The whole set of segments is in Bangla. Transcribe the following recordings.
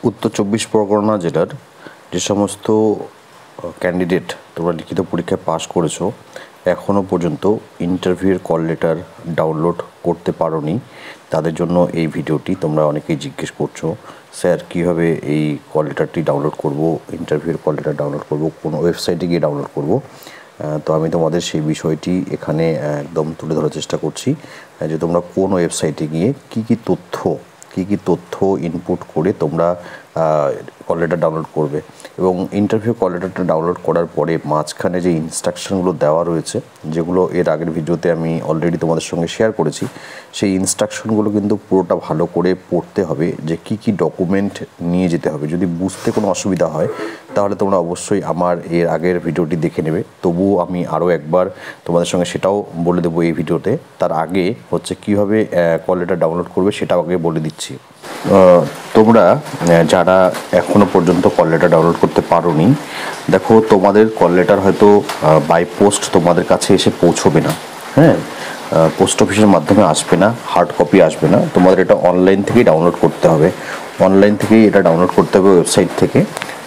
উত্তর ২৪ পরগনা জেলার যে সমস্ত ক্যান্ডিডেট তোমরা লিখিত পরীক্ষায় পাস করেছো এখনও পর্যন্ত ইন্টারভিউয়ের কল লেটার ডাউনলোড করতে পারোনি তাদের জন্য এই ভিডিওটি। তোমরা অনেকেই জিজ্ঞেস করছো, স্যার কীভাবে এই কল লেটারটি ডাউনলোড করব, ইন্টারভিউয়ের কল লেটার ডাউনলোড করব, কোন ওয়েবসাইটে গিয়ে ডাউনলোড করব। তো আমি তোমাদের সেই বিষয়টি এখানে একদম তুলে ধরার চেষ্টা করছি যে তোমরা কোন ওয়েবসাইটে গিয়ে কী কী তথ্য ইনপুট করে তোমরা কল লেটার ডাউনলোড করবে। এবং ইন্টারভিউ কল লেটারটা ডাউনলোড করার পরে মাঝখানে যে ইনস্ট্রাকশনগুলো দেওয়া রয়েছে, যেগুলো এর আগের ভিডিওতে আমি অলরেডি তোমাদের সঙ্গে শেয়ার করেছি, সেই ইনস্ট্রাকশনগুলো কিন্তু পুরোটা ভালো করে পড়তে হবে যে কী ডকুমেন্ট নিয়ে যেতে হবে। যদি বুঝতে কোনো অসুবিধা হয় তাহলে তোমরা অবশ্যই আমার এর আগের ভিডিওটি দেখে নেবে। তবুও আমি আরও একবার তোমাদের সঙ্গে সেটাও বলে দেবো এই ভিডিওতে। তার আগে হচ্ছে কীভাবে কল লেটার ডাউনলোড করবে সেটাও আগে বলে দিচ্ছি। তোমরা যারা এখনও পর্যন্ত কল লেটার ডাউনলোড করতে পারোনি, দেখো তোমাদের কল লেটার হয়তো বাই পোস্ট তোমাদের কাছে এসে পৌঁছবে না, হ্যাঁ, পোস্ট অফিসের মাধ্যমে আসবে না, হার্ড কপি আসবে না, তোমাদের এটা অনলাইন থেকেই ডাউনলোড করতে হবে। অনলাইন থেকেই এটা ডাউনলোড করতে হবে ওয়েবসাইট থেকে।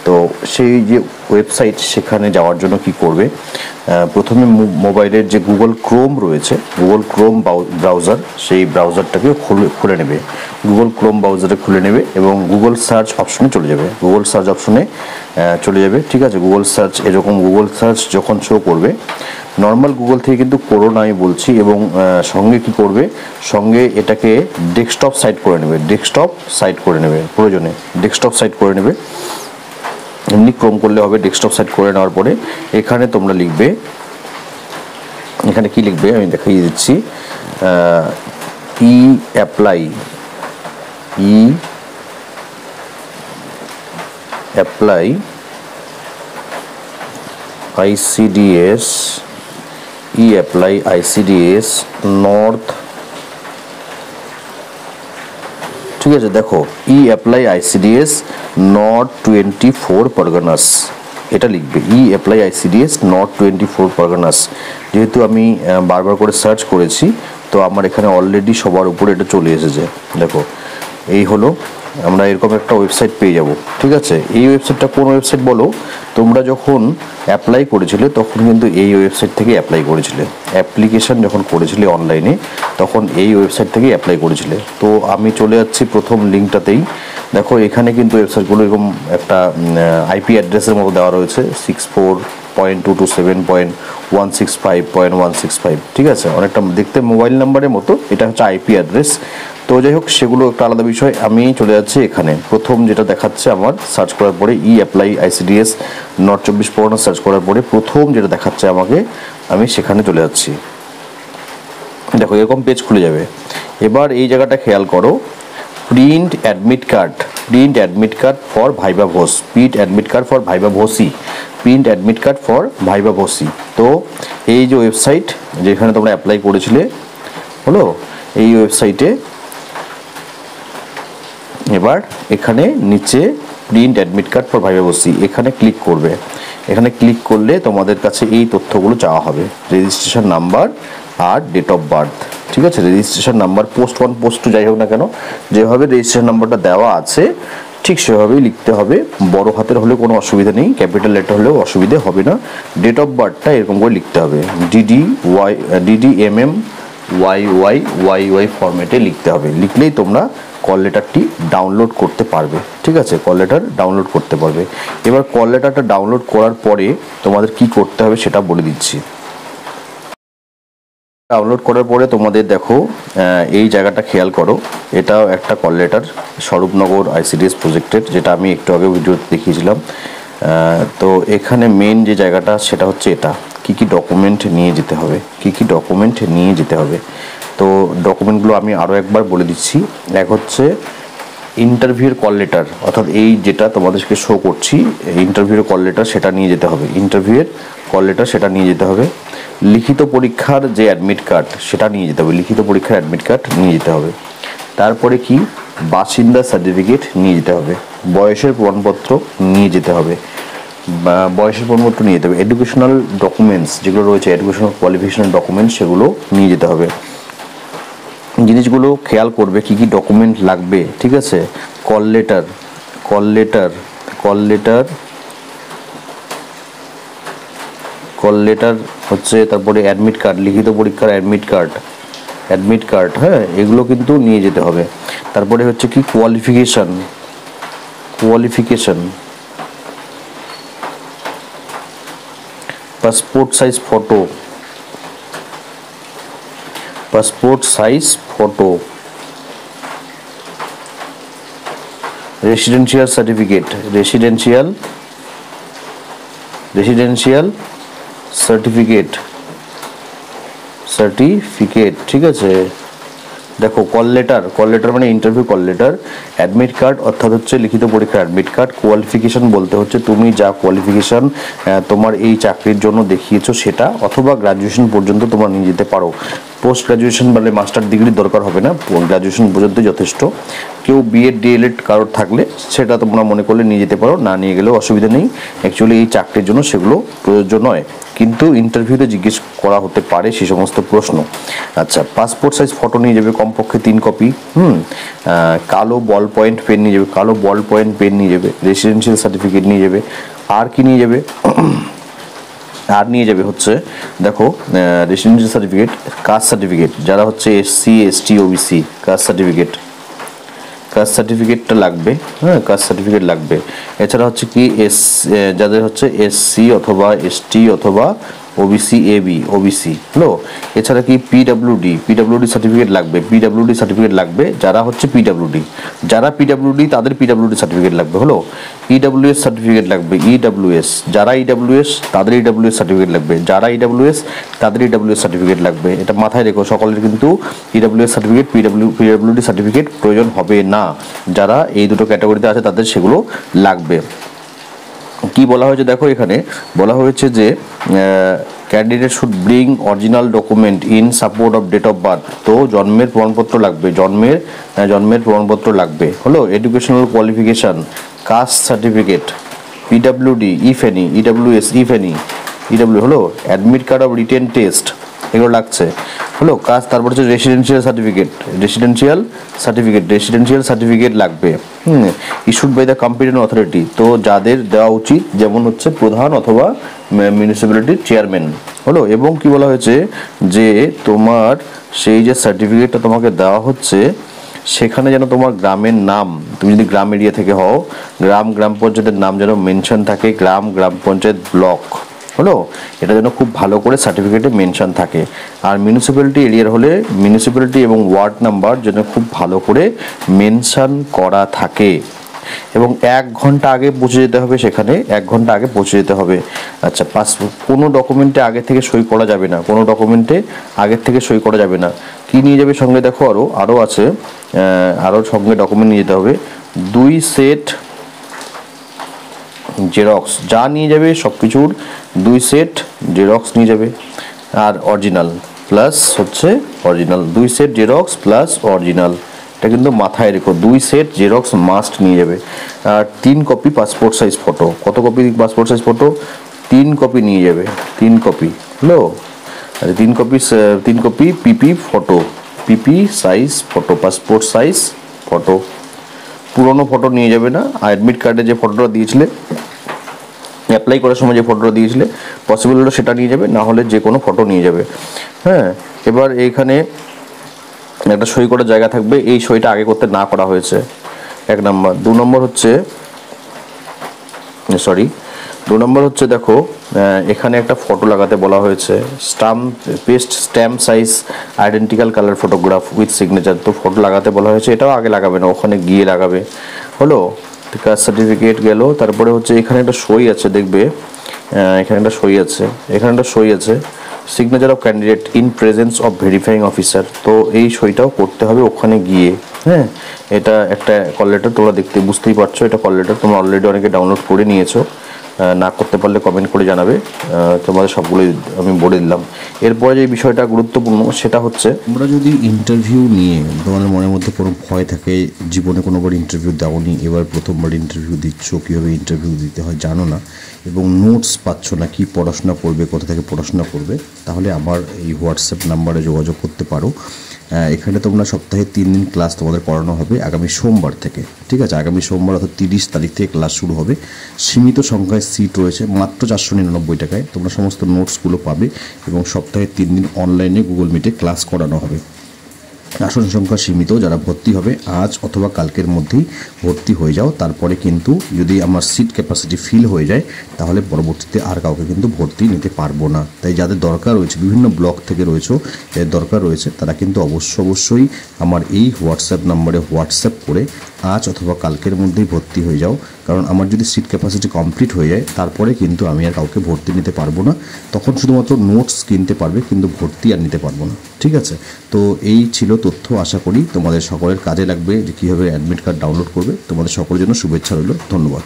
তো সেই যে ওয়েবসাইট, সেখানে যাওয়ার জন্য কি করবে, প্রথমে মোবাইলের যে গুগল ক্রোম রয়েছে, গুগল ক্রোম ব্রাউজার, সেই ব্রাউজারটাকে খুলে নেবে। গুগল ক্রোম ব্রাউজারে খুলে নেবে এবং গুগল সার্চ অপশনে চলে যাবে। গুগল সার্চ অপশনে চলে যাবে, ঠিক আছে। গুগল সার্চ, এরকম গুগল সার্চ যখন শো করবে, নর্মাল গুগল থেকে কিন্তু করো না আমি বলছি। এবং সঙ্গে কি করবে, সঙ্গে এটাকে ডেস্কটপ সাইট করে নেবে, প্রয়োজনে ডেস্কটপ সাইট করে নেবে। এমনি ক্রোম করলে হবে। ডেস্কটপ সাইট করে নেওয়ার পরে এখানে তোমরা লিখবে, এখানে কি লিখবে আমি দেখিয়ে দিচ্ছি, ই অ্যাপ্লাই ICDS নর্থ, ঠিক আছে। দেখো ই অ্যাপ্লাই ICDS নর্থ 24 পরগনাস, এটা লিখবে ই অ্যাপ্লাই ICDS নর্থ 24 পরগনাস। যেহেতু আমি বারবার করে সার্চ করেছি, তো আমার এখানে অলরেডি সবার উপরে এটা চলে এসেছে। দেখো এই হলো, আমরা এরকম একটা ওয়েবসাইট পেয়ে যাব, ঠিক আছে। এই ওয়েবসাইটটা কোন ওয়েবসাইট বলো, তোমরা যখন অ্যাপ্লাই করেছিলে তখন কিন্তু এই ওয়েবসাইট থেকে অ্যাপ্লাই করেছিলে। অ্যাপ্লিকেশন যখন করেছিলে অনলাইনে, তখন এই ওয়েবসাইট থেকে অ্যাপ্লাই করেছিলে। তো আমি চলে যাচ্ছি প্রথম লিঙ্কটাতেই। দেখো এখানে কিন্তু ওয়েবসাইটগুলো এরকম একটা IP অ্যাড্রেসের মতো দেওয়া রয়েছে, 64.227.165.165, ঠিক আছে। অনেকটা দেখতে মোবাইল নাম্বারের মতো, এটা হচ্ছে IP অ্যাড্রেস। তো যাই হোক, সেগুলো একটা আলাদা বিষয়। আমি চলে যাচ্ছি এখানে, প্রথম যেটা দেখাচ্ছে আমার সার্চ করার পরে, e apply ICDS north 24 Pargana search করার পরে প্রথম যেটা দেখাচ্ছে আমাকে, আমি সেখানে চলে যাচ্ছি। দেখো এরকম পেজ খুলে যাবে। এবার এই জায়গাটা খেয়াল করো, print admit card for viva voce. তো এই যে ওয়েবসাইট যেখানে তোমরা অ্যাপ্লাই করেছিলে হলো, এই ওয়েবসাইটে এবার এখানে নিচে print admit card for viva voce, এখানে ক্লিক করবে। এখানে ক্লিক করলে তোমাদের কাছে এই তথ্যগুলো চাওয়া হবে, রেজিস্ট্রেশন নাম্বার আর ডেট অফ বার্থ, ঠিক আছে। রেজিস্ট্রেশন নাম্বার পোস্ট 1 পোস্ট 2 যাই হোক না কেন, যেভাবে রেজিস্ট্রেশন নাম্বারটা দেওয়া আছে ঠিক সেভাবেই লিখতে হবে। বড় হাতের হলে কোনো অসুবিধা নেই, ক্যাপিটাল লেটার হলেও অসুবিধে হবে না। ডেট অফ বার্থটা এরকম করে লিখতে হবে, DDMMYY ফরম্যাটে লিখতে হবে। লিখলেই তোমরা কল লেটারটি ডাউনলোড করতে পারবে, ঠিক আছে। কল লেটার ডাউনলোড করতে পারবে। এবার কল লেটারটা ডাউনলোড করার পরে তোমাদের কি করতে হবে সেটা বলে দিচ্ছি। ডাউনলোড করার পরে তোমাদের দেখো এই জায়গাটা খেয়াল করো, এটাও একটা কল লেটার স্বরূপনগর ICDS প্রজেক্টের, যেটা আমি একটু আগে ভিডিওতে দেখিয়েছিলাম। তো এখানে মেন যে জায়গাটা সেটা হচ্ছে এটা, কি ডকুমেন্ট নিয়ে যেতে হবে। তো ডকুমেন্টগুলো আমি আরও একবার বলে দিচ্ছি। এক হচ্ছে ইন্টারভিউর কল লেটার, অর্থাৎ এই যেটা তোমাদেরকে শো করছি ইন্টারভিউর কল লেটার, সেটা নিয়ে যেতে হবে। লিখিত পরীক্ষার যে অ্যাডমিট কার্ড সেটা নিয়ে যেতে হবে। তারপরে কি, বাসিন্দা সার্টিফিকেট নিয়ে যেতে হবে। বয়সের প্রমাণপত্র নিয়ে যেতে হবে। এডুকেশনাল ডকুমেন্টস যেগুলো রয়েছে, এডুকেশনাল কোয়ালিফিকেশনাল ডকুমেন্টস, সেগুলো নিয়ে যেতে হবে। জিনিসগুলো খেয়াল করবে কি ডকুমেন্ট লাগবে, ঠিক আছে। কল কল লেটার হচ্ছে, তারপরে অ্যাডমিট কার্ড, লিখিত পরীক্ষার অ্যাডমিট কার্ড, হ্যাঁ, এগুলো কিন্তু নিয়ে যেতে হবে। তারপরে হচ্ছে কি qualification, passport size photo, residential certificate, ঠিক আছে। দেখো কল লেটার মানে interview call letter, admit card অর্থাৎ হচ্ছে লিখিত পরীক্ষার অ্যাডমিট কার্ড, কোয়ালিফিকেশন বলতে হচ্ছে তুমি যা কোয়ালিফিকেশন তোমার এই চাকরির জন্য দেখিয়েছো সেটা, অথবা গ্রাজুয়েশন পর্যন্ত তোমরা নিয়ে যেতে পারো। পোস্ট গ্রাজুয়েশন মানে মাস্টার ডিগ্রির দরকার হবে না, গ্রাজুয়েশন পর্যন্ত যথেষ্ট। কেউ বিএড ডিএলএড কারোর থাকলে সেটা তোমরা মনে করলে নিয়ে যেতে পারো, না নিয়ে গেলেও অসুবিধা নেই। অ্যাকচুয়ালি এই চাকরির জন্য সেগুলো প্রয়োজন নয়, কিন্তু ইন্টারভিউতে জিজ্ঞেস করা হতে পারে সেই সমস্ত প্রশ্ন। আচ্ছা, পাসপোর্ট সাইজ ফটো নিয়ে যাবে কমপক্ষে 3 কপি। কালো বল পয়েন্ট পেন নিয়ে যাবে, রেসিডেন্সিয়াল সার্টিফিকেট নিয়ে যাবে। আর কি নিয়ে যাবে? আর নিয়ে যাবে হচ্ছে দেখো রেসিডেন্সিয়াল সার্টিফিকেট, কাস্ট সার্টিফিকেট, যারা হচ্ছে এসসি এসটি ওবিসি, কাস্ট সার্টিফিকেটটা লাগবে, হ্যাঁ, কাস্ট সার্টিফিকেট লাগবে। এছাড়া হচ্ছে কি যাদের হচ্ছে এসসি অথবা এসটি অথবা ওবিসি ওবিসি হলো। এছাড়া কি পিডাব্লিউডি সার্টিফিকেট লাগবে, যারা হচ্ছে পিডাব্লিউডি তাদের পিডাব্লিউডি সার্টিফিকেট লাগবে হলো। ইডাব্লিউএস সার্টিফিকেট লাগবে, যারা ইডাব্লিউএস তাদের ইডাব্লিউএস সার্টিফিকেট লাগবে, যারা ইডাব্লিউএস তাদের ইডাব্লিউএস সার্টিফিকেট লাগবে। এটা মাথায় রেখো, সকলের কিন্তু ইডাব্লিউএস সার্টিফিকেট পিডাব্লিউডি সার্টিফিকেট প্রয়োজন হবে না, যারা এই দুটো ক্যাটাগরিতে আছে তাদের সেগুলো লাগবে। কি বলা হয়েছে দেখো, এখানে বলা হয়েছে যে candidate should bring original document in support of date of birth. তো জন্মের প্রমাণপত্র লাগবে হলো। এডুকেশনাল কোয়ালিফিকেশান, কাস্ট সার্টিফিকেট, পিডাব্লিউডি if any, EWS if any, হলো। Admit card of written test, এগুলো লাগছে হলো। কাজ তারপর হচ্ছে রেসিডেন্সিয়াল সার্টিফিকেট লাগবে, issued by the competent authority. তো যাদের দেওয়া উচিত, যেমন হচ্ছে প্রধান অথবা মিউনিসিপ্যালিটির চেয়ারম্যান হলো। এবং কি বলা হয়েছে যে তোমার সেই যে সার্টিফিকেটটা তোমাকে দেওয়া হচ্ছে সেখানে যেন তোমার গ্রামের নাম, তুমি যদি গ্রাম এরিয়া থেকে হও, গ্রাম পঞ্চায়েতের নাম যেন মেনশন থাকে, গ্রাম পঞ্চায়েত ব্লক হলো, এটা যেন খুব ভালো করে সার্টিফিকেটে মেনশন থাকে। আর মিউনিসিপ্যালিটি এরিয়ার হলে মিউনিসিপ্যালিটি এবং ওয়ার্ড নাম্বার যেন খুব ভালো করে মেনশন করা থাকে। এবং 1 ঘন্টা আগে পৌঁছে যেতে হবে সেখানে, 1 ঘন্টা আগে পৌঁছে যেতে হবে। আচ্ছা, কোনো ডকুমেন্টে আগে থেকে সই করা যাবে না, কি নিয়ে যাবে সঙ্গে? দেখো আরও আছে, আরও সঙ্গে ডকুমেন্ট নিয়ে যেতে হবে। 2 সেট জেরক্স, যা নিয়ে যাবে সব কিছুর 2 সেট জেরক্স নিয়ে যাবে, আর অরিজিনাল প্লাস হচ্ছে original, 2 set xerox plus original, এটা কিন্তু মাথায় রেখো। 2 সেট জেরক্স মাস্ট নিয়ে যাবে। আর 3 কপি পাসপোর্ট সাইজ ফটো। কত copy passport size photo? 3 copy নিয়ে যাবে, 3 কপি হলো। আর 3 copy PP size photo, passport size photo. পুরনো ফটো নিয়ে যাবে না। অ্যাডমিট কার্ডে যে ফটোটা দিয়েছিলে, অ্যাপ্লাই করার সময় যে ফটোটা দিয়েছিলে, পসিবল হলে সেটা নিয়ে যাবে, না হলে যে কোনো ফটো নিয়ে যাবে। হ্যাঁ, এবার এইখানে একটা সই করার জায়গা থাকবে, এই সইটা আগে করতে না করা হয়েছে, 1 নম্বর। 2 নম্বর হচ্ছে দেখো এখানে একটা ফটো লাগাতে বলা হয়েছে, stamp size identical colour photograph with signature. তো ফটো লাগাতে বলা হয়েছে, এটাও আগে লাগাবে না, ওখানে গিয়ে লাগাবে হলো। কাস্ট সার্টিফিকেট গেল। তারপরে হচ্ছে এখানে একটা সই আছে, দেখবে এখানে একটা সই আছে, signature of candidate in presence of verifying officer. তো এই সইটাও করতে হবে ওখানে গিয়ে। হ্যাঁ, এটা একটা কল লেটার, তোমরা বুঝতেই পারছো, এটা কল লেটার তোমরা অলরেডি অনেকে ডাউনলোড করে নিয়েছো। না করতে পারলে কমেন্ট করে জানাবে, তোমাদের সবগুলোই আমি বলে দিলাম। এরপরে যে বিষয়টা গুরুত্বপূর্ণ সেটা হচ্ছে, তোমরা যদি ইন্টারভিউ নিয়ে তোমাদের মনের মধ্যে কোনো ভয় থাকে, জীবনে কোনোবার ইন্টারভিউ দাওনি, এবার প্রথমবার ইন্টারভিউ দিচ্ছ, কীভাবে ইন্টারভিউ দিতে হয় জানো না, এবং নোটস পাচ্ছ না, কি পড়াশোনা করবে, কোথা থেকে পড়াশোনা করবে, তাহলে আমার এই হোয়াটসঅ্যাপ নাম্বারে যোগাযোগ করতে পারো। এখানে তোমরা সপ্তাহে 3 দিন ক্লাস তোমাদের করানো হবে আগামী সোমবার থেকে। ঠিক আছে, আগামী সোমবার অর্থাৎ 30 তারিখ থেকে ক্লাস শুরু হবে। সীমিত সংখ্যায় সিট রয়েছে, মাত্র 499 টাকায় তোমরা সমস্ত নোটসগুলো পাবে এবং সপ্তাহে 3 দিন অনলাইনে গুগল মিটে ক্লাস করানো হবে। আসন সংখ্যা সীমিত, যারা ভর্তি হবে আজ অথবা কালকের মধ্যেই ভর্তি হয়ে যাও। তারপরে কিন্তু যদি আমার সিট ক্যাপাসিটি ফিল হয়ে যায় তাহলে পরবর্তীতে আর কাউকে কিন্তু ভর্তি নিতে পারবো না। তাই যাদের দরকার রয়েছে, বিভিন্ন ব্লক থেকে রয়েছে, যাদের দরকার রয়েছে তারা কিন্তু অবশ্যই আমার এই হোয়াটসঅ্যাপ নাম্বারে হোয়াটসঅ্যাপ করে আজ অথবা কালকের মধ্যেই ভর্তি হয়ে যাও। কারণ আমার যদি সিট ক্যাপাসিটি কমপ্লিট হয়ে যায় তারপরে কিন্তু আমি আর কাউকে ভর্তি নিতে পারবো না। তখন শুধুমাত্র নোটস কিনতে পারবে, কিন্তু ভর্তি আর নিতে পারবো না। ঠিক আছে, তো এই ছিল তথ্য। আশা করি তোমাদের সকলের কাজে লাগবে যে কীভাবে অ্যাডমিট কার্ড ডাউনলোড করবে। তোমাদের সকলের জন্য শুভেচ্ছা রইল। ধন্যবাদ।